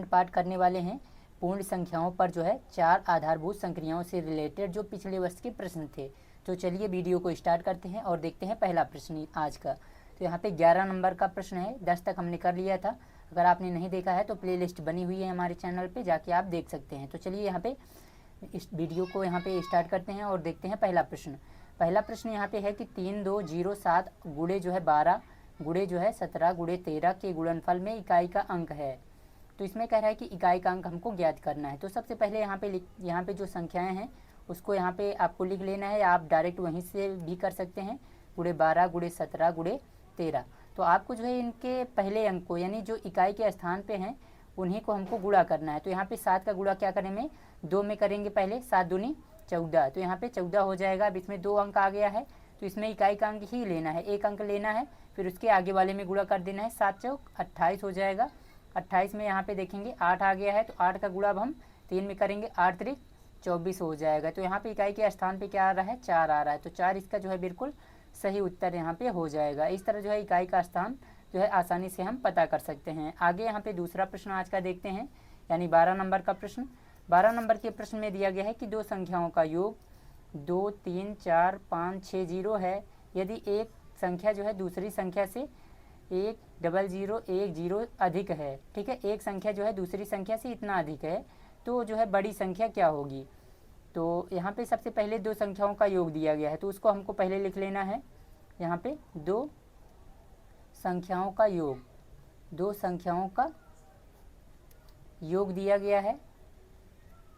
पाठ करने वाले हैं पूर्ण संख्याओं पर जो है 4 आधारभूत संक्रियाओं से रिलेटेड जो पिछले वर्ष के प्रश्न थे। तो चलिए वीडियो को स्टार्ट करते हैं और देखते हैं पहला प्रश्न आज का। तो यहाँ पे 11 नंबर का प्रश्न है, 10 तक हमने कर लिया था। अगर आपने नहीं देखा है तो प्लेलिस्ट बनी हुई है हमारे चैनल पे, जाके आप देख सकते हैं। तो चलिए यहाँ पे इस वीडियो को यहाँ पे स्टार्ट करते हैं और देखते हैं पहला प्रश्न। पहला प्रश्न यहाँ पे है कि 3207 गुणे जो है 12 गुणे जो है 17 गुणे 13 के गुणनफल में इकाई का अंक है। तो इसमें कह रहा है कि इकाई का अंक हमको ज्ञात करना है। तो सबसे पहले यहाँ पे जो संख्याएं हैं उसको यहाँ पे आपको लिख लेना है, या आप डायरेक्ट वहीं से भी कर सकते हैं। गुणे 12 गुणे 17 गुणे 13। तो आपको जो है इनके पहले अंक को, यानी जो इकाई के स्थान पे हैं उन्हीं को हमको गुणा करना है। तो यहाँ पे 7 का गुणा क्या करेंगे, 2 में करेंगे पहले। 7 दूनी 14, तो यहाँ पे 14 हो जाएगा। अब इसमें 2 अंक आ गया है तो इसमें इकाई का अंक ही लेना है, एक अंक लेना है, फिर उसके आगे वाले में गुणा कर देना है। 7 चौक 28 हो जाएगा। 28 में यहाँ पे देखेंगे 8 आ गया है, तो 8 का गुणा अब हम 3 में करेंगे, 8 त्रिक 24 हो जाएगा। तो यहाँ पे इकाई के स्थान पे क्या आ रहा है, 4 आ रहा है। तो 4 इसका जो है बिल्कुल सही उत्तर यहाँ पे हो जाएगा। इस तरह जो है इकाई का स्थान जो है आसानी से हम पता कर सकते हैं। आगे यहाँ पे दूसरा प्रश्न आज का देखते हैं, यानी 12 नंबर का प्रश्न। 12 नंबर के प्रश्न में दिया गया है कि दो संख्याओं का योग 2 3 4 5 6 0 है। यदि एक संख्या जो है दूसरी संख्या से 10010 अधिक है, ठीक है, एक संख्या जो है दूसरी संख्या से इतना अधिक है, तो जो है बड़ी संख्या क्या होगी। तो यहाँ पे सबसे पहले दो संख्याओं का योग दिया गया है, तो उसको हमको पहले लिख लेना है। यहाँ पे दो संख्याओं का योग, दो संख्याओं का योग दिया गया है,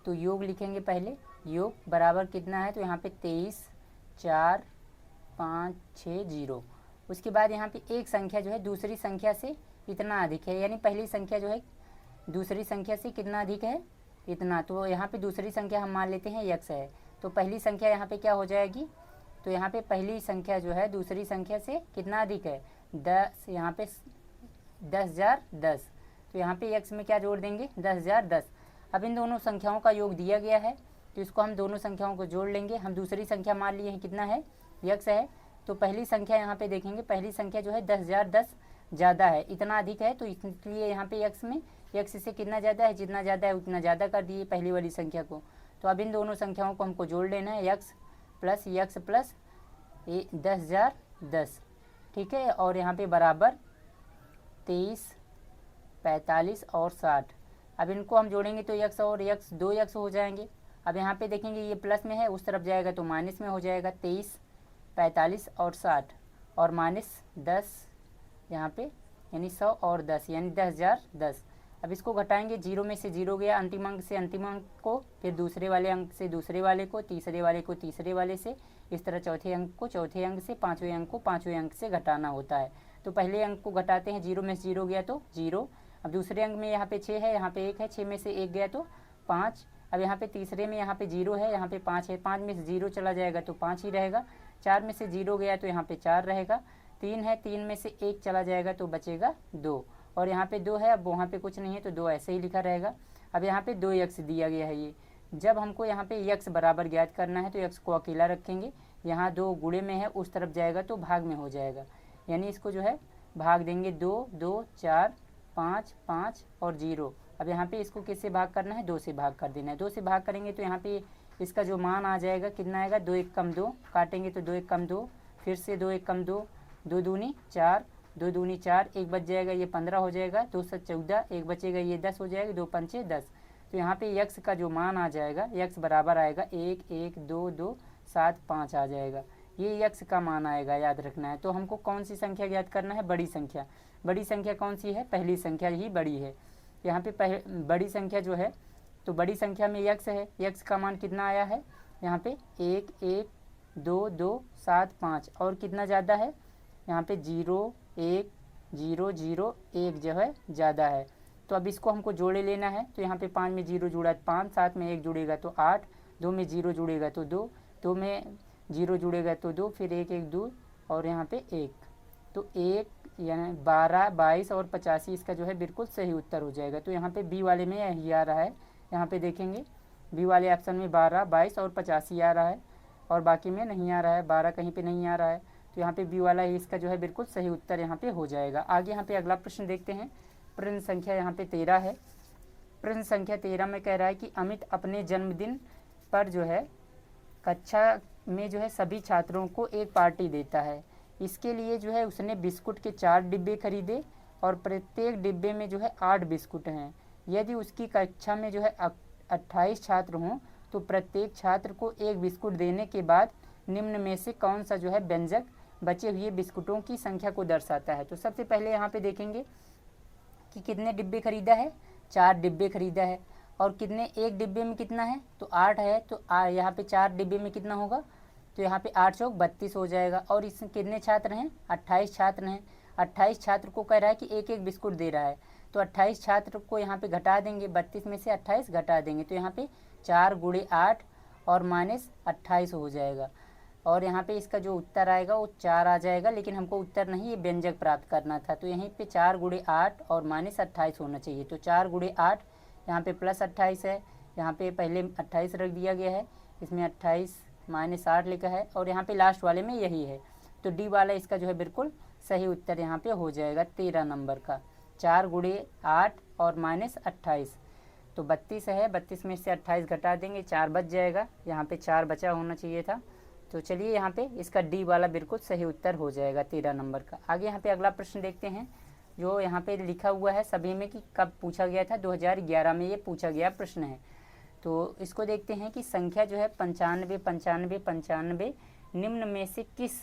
तो योग लिखेंगे पहले। योग बराबर कितना है, तो यहाँ पे 23 4 5 6 0। उसके बाद यहाँ पे एक संख्या जो है दूसरी संख्या से इतना अधिक है, यानी पहली संख्या जो है दूसरी संख्या से कितना अधिक है, इतना। तो यहाँ पे दूसरी संख्या हम मान लेते हैं x है। तो पहली संख्या यहाँ पे क्या हो जाएगी, तो यहाँ पे पहली संख्या जो है दूसरी संख्या से कितना अधिक है, 10। यहाँ पे 10,010। तो यहाँ पे x में क्या जोड़ देंगे, 10,010। अब इन दोनों संख्याओं का योग दिया गया है, तो इसको हम दोनों संख्याओं को जोड़ लेंगे। हम दूसरी संख्या मान लिए हैं, कितना है, x है। तो पहली संख्या यहाँ पे देखेंगे, पहली संख्या जो है 10,010 ज़्यादा है, इतना अधिक है, तो इसलिए यहाँ पे x में x से कितना ज़्यादा है, जितना ज़्यादा है उतना ज़्यादा कर दिए पहली वाली संख्या को। तो अब इन दोनों संख्याओं को हमको जोड़ लेना है, x प्लस 10,010, ठीक है। और यहाँ पे बराबर 23 45 और 60। अब इनको हम जोड़ेंगे तो x और x 2x हो जाएंगे। अब यहाँ पे देखेंगे ये प्लस में है, उस तरफ जाएगा तो माइनस में हो जाएगा। 23 45 और 60 और माइनस 10 यहाँ पे, यानी 100 और 10, यानी 10,010। अब इसको घटाएंगे, 0 में से 0 गया, अंतिम अंक से अंतिम अंक को, फिर दूसरे वाले अंक से दूसरे वाले को, तीसरे वाले को तीसरे वाले से, इस तरह चौथे अंक को चौथे अंक से, पाँचवें अंक को पाँचवें अंक से घटाना होता है। तो पहले अंक को घटाते हैं, 0 में से 0 गया तो 0। अब दूसरे अंक में यहाँ पे 6 है, यहाँ पे 1 है, 6 में से 1 गया तो 5। अब यहाँ पे तीसरे में यहाँ पे 0 है, यहाँ पे 5 है, 5 में से 0 चला जाएगा तो 5 ही रहेगा। 4 में से 0 गया तो यहाँ पे 4 रहेगा। 3 है, 3 में से 1 चला जाएगा तो बचेगा 2, और यहाँ पे 2 है, अब वहाँ पे कुछ नहीं है तो 2 ऐसे ही लिखा रहेगा। अब यहाँ पे 2x दिया गया है। ये जब हमको यहाँ पे x बराबर ज्ञात करना है तो x को अकेला रखेंगे, यहाँ 2 गुणे में है, उस तरफ जाएगा तो भाग में हो जाएगा, यानी इसको जो है भाग देंगे 2 2 4 5 5 और 0। अब यहाँ पे इसको किससे भाग करना है, 2 से भाग कर देना है। 2 से भाग करेंगे तो यहाँ पे इसका जो मान आ जाएगा कितना आएगा, 2 1 कम 2, काटेंगे तो 2 1 कम 2, फिर से 2 1 कम 2, 2 दूनी 4, 2 दूनी 4, एक बच जाएगा, ये 15 हो जाएगा, 2 7 14, एक बचेगा, ये 10 हो जाएगा, 2 पंचे 10। तो यहाँ पे x का जो मान आ जाएगा, x बराबर आएगा 1 1 2 2 7 5 आ जाएगा। ये x का मान आएगा, याद रखना है। तो हमको कौन सी संख्या ज्ञात करना है, बड़ी संख्या। बड़ी संख्या कौन सी है, पहली संख्या ही बड़ी है। यहाँ पे बड़ी संख्या जो है, तो बड़ी संख्या में x है, x का मान कितना आया है, यहाँ पे 1 1 2 2 7 5, और कितना ज़्यादा है, यहाँ पे 0 1 0 0 1 जो है ज़्यादा है। तो अब इसको हमको जोड़े लेना है। तो यहाँ पे 5 में 0 जुड़ा 5, 7 में 1 जुड़ेगा तो 8, 2 में 0 जुड़ेगा तो 2, 2 में 0 जुड़ेगा तो 2, फिर 1 1 2 और यहाँ पे 1, तो 1 यानी 12 22 और 85 इसका जो है बिल्कुल सही उत्तर हो जाएगा। तो यहाँ पे बी वाले में यही आ रहा है, यहाँ पे देखेंगे बी वाले ऑप्शन में 12 22 और 85 आ रहा है, और बाकी में नहीं आ रहा है, 12 कहीं पे नहीं आ रहा है। तो यहाँ पे बी वाला ही इसका जो है बिल्कुल सही उत्तर यहाँ पे हो जाएगा। आगे यहाँ पे अगला प्रश्न देखते हैं। प्रश्न संख्या यहाँ पे 13 है। प्रश्न संख्या 13 में कह रहा है कि अमित अपने जन्मदिन पर जो है कक्षा में जो है सभी छात्रों को एक पार्टी देता है। इसके लिए जो है उसने बिस्कुट के 4 डिब्बे खरीदे और प्रत्येक डिब्बे में जो है 8 बिस्कुट हैं। यदि उसकी कक्षा में जो है 28 छात्र हों तो प्रत्येक छात्र को एक बिस्कुट देने के बाद निम्न में से कौन सा जो है व्यंजक बचे हुए बिस्कुटों की संख्या को दर्शाता है। तो सबसे पहले यहाँ पे देखेंगे कि कितने डिब्बे खरीदा है, 4 डिब्बे खरीदा है। और कितने, एक डिब्बे में कितना है तो 8 है, तो यहाँ पे 4 डिब्बे में कितना होगा तो यहाँ पे 8 चौक 32 हो जाएगा। और इसमें कितने छात्र हैं, 28 छात्र हैं। 28 छात्र को कह रहा है कि एक एक बिस्कुट दे रहा है, तो 28 छात्र को यहाँ पे घटा देंगे, 32 में से 28 घटा देंगे, तो यहाँ पे 4 गुणे 8 और माइनस 28 हो जाएगा। और यहाँ पे इसका जो उत्तर आएगा वो 4 आ जाएगा, लेकिन हमको उत्तर नहीं, ये व्यंजक प्राप्त करना था। तो यहीं पे 4 गुणे 8 और माइनस 28 होना चाहिए। तो 4 गुणे 8, यहाँ पे प्लस 28 है, यहाँ पे पहले 28 रख दिया गया है, इसमें 28 माइनस 8 लिखा है, और यहाँ पे लास्ट वाले में यही है। तो डी वाला इसका जो है बिल्कुल सही उत्तर यहाँ पे हो जाएगा 13 नंबर का, 4 गुणे 8 और माइनस 28। तो 32 है, 32 में से 28 घटा देंगे, 4 बच जाएगा, यहाँ पे 4 बचा होना चाहिए था। तो चलिए यहाँ पे इसका डी वाला बिल्कुल सही उत्तर हो जाएगा 13 नंबर का। आगे यहाँ पे अगला प्रश्न देखते हैं, जो यहाँ पे लिखा हुआ है सभी में कि कब पूछा गया था, 2011 में ये पूछा गया प्रश्न है। तो इसको देखते हैं कि संख्या जो है 95, 95, 95 निम्न में से किस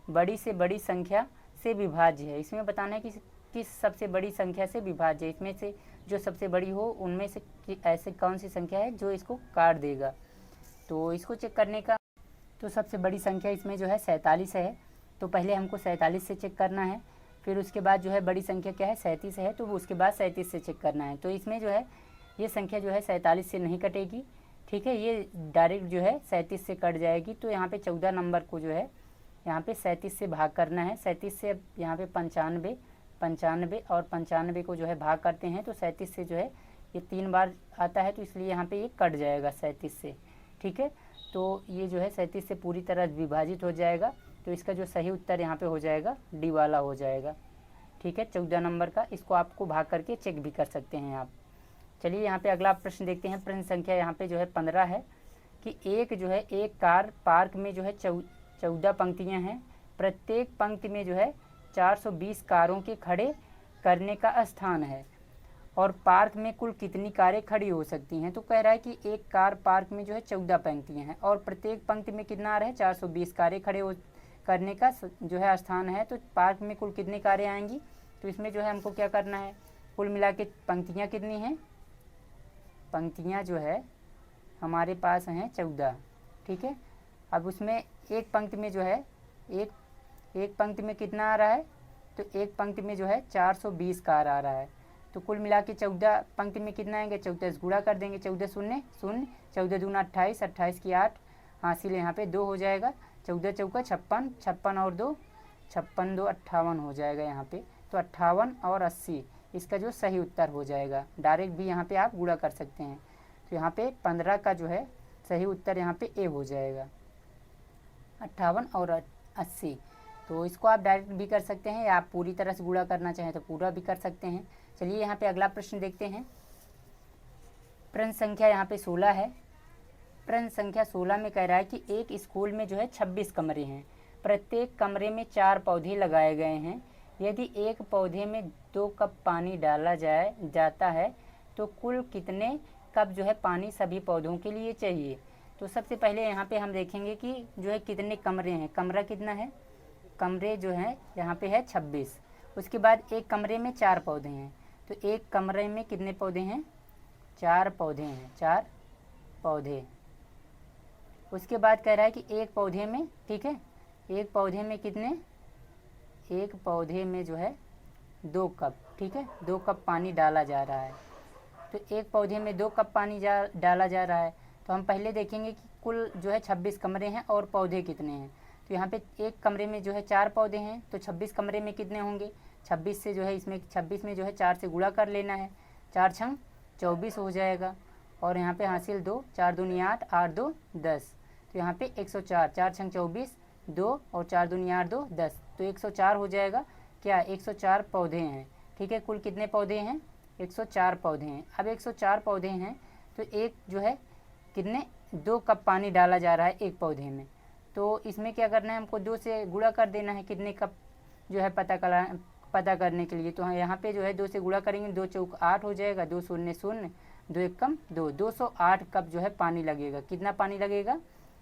बड़ी से बड़ी संख्या से विभाज्य है। इसमें बताना है कि किस सबसे बड़ी संख्या से विभाज्य है, इसमें से जो सबसे बड़ी हो उनमें से ऐसे कौन सी संख्या है जो इसको काट देगा। तो इसको चेक करने का, तो सबसे बड़ी संख्या इसमें जो है 47 है, तो पहले हमको 47 से चेक करना है। फिर उसके बाद जो है बड़ी संख्या क्या है, 37 है, तो उसके बाद 37 से चेक करना है। तो इसमें जो है ये संख्या जो है 47 से नहीं कटेगी, ठीक है, ये डायरेक्ट जो है 37 से कट जाएगी। तो यहाँ पे 14 नंबर को जो है यहाँ पे 37 से भाग करना है। 37 से यहाँ पे 95, 95 और 95 को जो है भाग करते हैं, तो 37 से जो है ये 3 बार आता है, तो इसलिए यहाँ पे ये कट जाएगा 37 से, ठीक है। तो ये जो है 37 से पूरी तरह विभाजित हो जाएगा। तो इसका जो सही उत्तर यहाँ पे हो जाएगा डी वाला हो जाएगा, ठीक है, 14 नंबर का। इसको आपको भाग करके चेक भी कर सकते हैं आप। चलिए यहाँ पे अगला प्रश्न देखते हैं। प्रश्न संख्या यहाँ पे जो है 15 है कि एक कार पार्क में जो है 14 पंक्तियाँ हैं, प्रत्येक पंक्ति में जो है 420 कारों के खड़े करने का स्थान है, और पार्क में कुल कितनी कारें खड़ी हो सकती हैं। तो कह रहा है कि एक कार पार्क में जो है 14 पंक्तियाँ हैं और प्रत्येक पंक्ति में कितना आ रहा है, 420 कारें खड़े हो करने का जो है स्थान है। तो पार्क में कुल कितनी कारें आएंगी, तो इसमें जो है हमको क्या करना है, कुल मिला के पंक्तियाँ कितनी हैं, पंक्तियाँ जो है हमारे पास हैं 14, ठीक है। अब उसमें एक पंक्ति में जो है एक पंक्ति में कितना आ रहा है, तो एक पंक्ति में जो है 420 कार आ रहा है। तो कुल मिला के 14 पंक्ति में कितना आएंगे, 14 से गुणा कर देंगे, 14 शून्य शून्य, 14 दूना 28, 28 की 8, हासिल यहाँ पे 2 हो जाएगा, 14 चौका 56, 56 और 2, 56 2 58 हो जाएगा यहाँ पे। तो 58 और 80 इसका जो सही उत्तर हो जाएगा। डायरेक्ट भी यहाँ पे आप गुणा कर सकते हैं। तो यहाँ पे 15 का जो है सही उत्तर यहाँ पे ए हो जाएगा, 58 और 80। तो इसको आप डायरेक्ट भी कर सकते हैं या आप पूरी तरह से गुणा करना चाहें तो पूरा भी कर सकते हैं। चलिए यहाँ पे अगला प्रश्न देखते हैं। प्रश्न संख्या यहाँ पे 16 है। प्रश्न संख्या 16 में कह रहा है कि एक स्कूल में जो है 26 कमरे हैं, प्रत्येक कमरे में 4 पौधे लगाए गए हैं। यदि एक पौधे में 2 कप पानी डाला जाता है तो कुल कितने कप जो है पानी सभी पौधों के लिए चाहिए। तो सबसे पहले यहाँ पे हम देखेंगे कि जो है कितने कमरे हैं, कमरा कितना है, कमरे जो है यहाँ पे है 26। उसके बाद एक कमरे में 4 पौधे हैं, तो एक कमरे में कितने पौधे हैं, 4 पौधे हैं, 4 पौधे। उसके बाद कह रहा है कि एक पौधे में, ठीक है, एक पौधे में कितने, एक पौधे में जो है 2 कप, ठीक है, 2 कप पानी डाला जा रहा है। तो एक पौधे में 2 कप पानी डाला जा रहा है। तो हम पहले देखेंगे कि कुल जो है 26 कमरे हैं और पौधे कितने हैं। तो यहाँ पे एक कमरे में जो है 4 पौधे हैं, तो 26 कमरे में कितने होंगे, 26 से जो है इसमें 26 में जो है 4 से गुणा कर लेना है, 4 छंग 24 हो जाएगा। और यहाँ पे हासिल 2, 4 दूनी 8, 8 2 10। तो यहाँ पे 104, 4 छंग 24, 2 और 4 दूनी 8 2 10, तो 104 हो जाएगा। क्या 104 पौधे हैं, ठीक है। कुल कितने पौधे हैं, 104 पौधे हैं। अब 104 पौधे हैं तो एक जो है कितने 2 कप पानी डाला जा रहा है एक पौधे में। तो इसमें क्या करना है, हमको 2 से गुणा कर देना है कितने कप जो है पता करने के लिए। तो हाँ यहाँ पे जो है 2 से गुणा करेंगे, 2 चौक 8 हो जाएगा, 2 शून्य शून्य, 2 एक कम 2, 208 कप जो है पानी लगेगा। कितना पानी लगेगा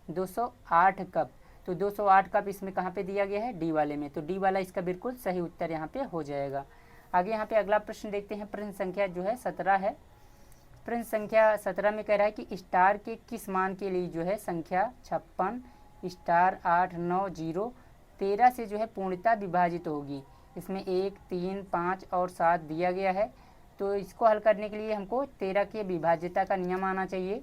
208 कप। तो 208 कप इसमें कहाँ पे दिया गया है, डी वाले में। तो डी वाला इसका बिल्कुल सही उत्तर यहाँ पे हो जाएगा। आगे यहाँ पे अगला प्रश्न देखते हैं। प्रश्न संख्या जो है 17 है। प्रश्न संख्या 17 में कह रहा है कि स्टार के किस मान के लिए जो है संख्या 56 स्टार 8 9 0 13 से जो है पूर्णतः विभाजित होगी। इसमें 1 3 5 और 7 दिया गया है। तो इसको हल करने के लिए हमको 13 के विभाज्यता का नियम आना चाहिए।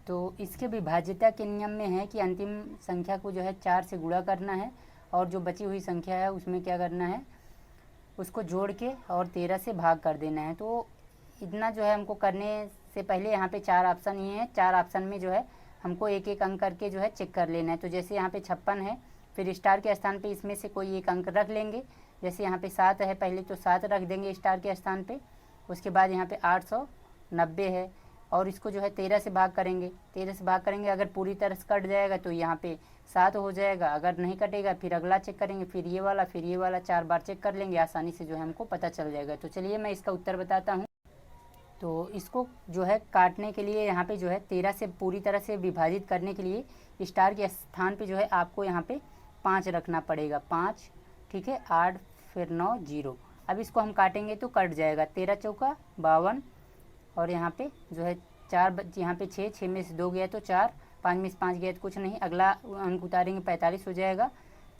तो इसके विभाज्यता के नियम में है कि अंतिम संख्या को जो है 4 से गुणा करना है और जो बची हुई संख्या है उसमें क्या करना है, उसको जोड़ के और 13 से भाग कर देना है। तो इतना जो है हमको करने से पहले यहाँ पे 4 ऑप्शन ये हैं, 4 ऑप्शन में जो है हमको एक एक अंक करके जो है चेक कर लेना है। तो जैसे यहाँ पे 56 है, फिर स्टार के स्थान पे इसमें से कोई एक अंक रख लेंगे। जैसे यहाँ पे 7 है, पहले तो 7 रख देंगे स्टार के स्थान पे। उसके बाद यहाँ पे 890 है और इसको जो है 13 से भाग करेंगे। 13 से भाग करेंगे, अगर पूरी तरह से कट जाएगा तो यहाँ पे 7 हो जाएगा, अगर नहीं कटेगा फिर अगला चेक करेंगे, फिर ये वाला, फिर ये वाला, 4 बार चेक कर लेंगे, आसानी से जो है हमको पता चल जाएगा। तो चलिए मैं इसका उत्तर बताता हूँ। तो इसको जो है काटने के लिए यहाँ पे जो है 13 से पूरी तरह से विभाजित करने के लिए स्टार के स्थान पे जो है आपको यहाँ पे 5 रखना पड़ेगा, 5, ठीक है, 8 फिर 9 0। अब इसको हम काटेंगे तो कट जाएगा, 13 चौका 52 और यहाँ पे जो है 4, यहाँ पे 6 में से 2 गया तो 4, 5 में से 5 गया तो कुछ नहीं, अगला अंक उतारेंगे 45 हो जाएगा,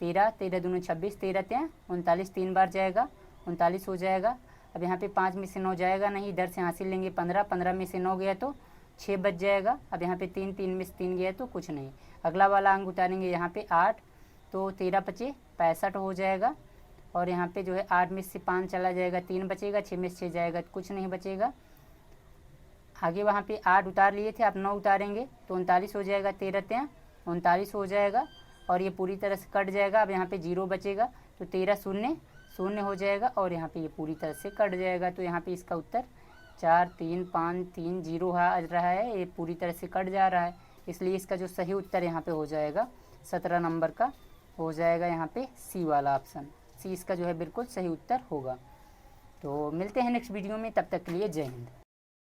13 13 दूनी 26, 13 3 39, 3 बार जाएगा 39 हो जाएगा। अब यहाँ पे 5 में से 9 जाएगा नहीं, इधर से हासिल लेंगे 15, 15 में से 9 गया तो 6 बच जाएगा। अब यहाँ पे 3 3 में से 3 गया तो कुछ नहीं, अगला वाला अंक उतारेंगे यहाँ पे 8, तो 13 5 65 हो जाएगा। और यहाँ पे जो है 8 में से 5 चला जाएगा, 3 बचेगा, 6 में से 6 जाएगा तो कुछ नहीं बचेगा। आगे वहाँ पे 8 उतार लिए थे, आप 9 उतारेंगे तो 39 हो जाएगा, 13 3 39 हो जाएगा और ये पूरी तरह से कट जाएगा। अब यहाँ पे 0 बचेगा तो 13 शून्य शून्य हो जाएगा और यहाँ पे ये पूरी तरह से कट जाएगा। तो यहाँ पे इसका उत्तर 4 3 5 3 0 आ रहा है, ये पूरी तरह से कट जा रहा है, इसलिए इसका जो सही उत्तर यहाँ पे हो जाएगा 17 नंबर का हो जाएगा यहाँ पे सी वाला ऑप्शन, सी इसका जो है बिल्कुल सही उत्तर होगा। तो मिलते हैं नेक्स्ट वीडियो में, तब तक के लिए जय हिंद।